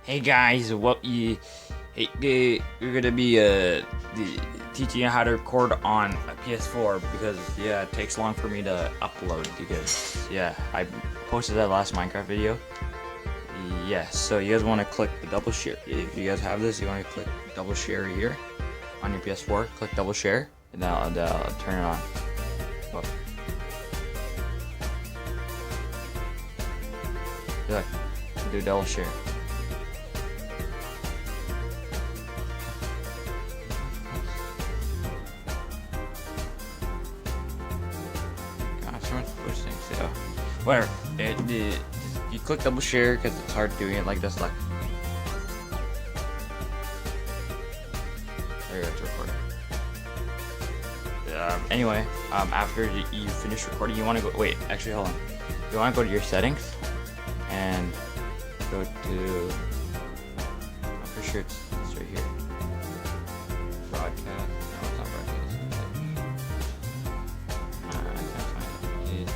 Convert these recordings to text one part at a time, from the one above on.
Hey guys, you're gonna be teaching you how to record on a ps4 because it takes long for me to upload because I posted that last Minecraft video. So you guys want to click the double share. If you guys have this, you want to click double share here on your ps4. Click double share and that'll turn it on. Look. Look, do double share. So whatever, you click double share because it's hard doing it like this. Like there you go, it's recording. Anyway, after you finish recording, you want to go. Wait, actually, hold on. You want to go to your settings and go to. I'm pretty sure it's right here. Broadcast. No, it's not broadcast. I can't find it.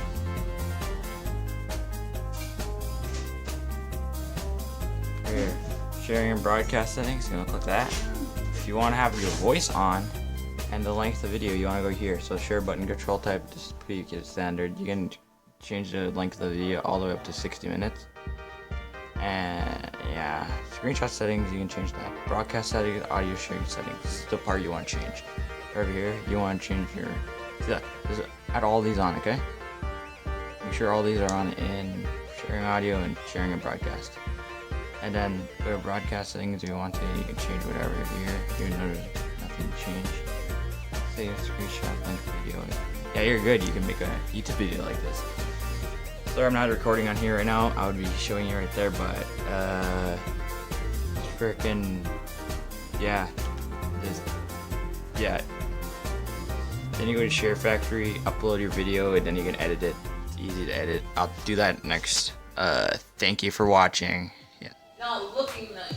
Here, sharing and broadcast settings, you're gonna click that. If you want to have your voice on and the length of the video, you want to go here. So share button, control type, display standard. You can change the length of the video all the way up to 60 minutes. And screenshot settings, you can change that. Broadcast settings, audio sharing settings. This is the part you want to change. Over here, you want to change your. Just add all these on, okay? Make sure all these are on in sharing audio and sharing a broadcast. And then go to broadcast settings if you want to, you can change whatever here. Even though there's nothing to change. Save screenshot link video. Yeah, you're good. You can make a YouTube video like this. Sorry, I'm not recording on here right now. I would be showing you right there, but freaking Then you go to Share Factory, upload your video, and then you can edit it. It's easy to edit. I'll do that next. Thank you for watching. Not looking nice.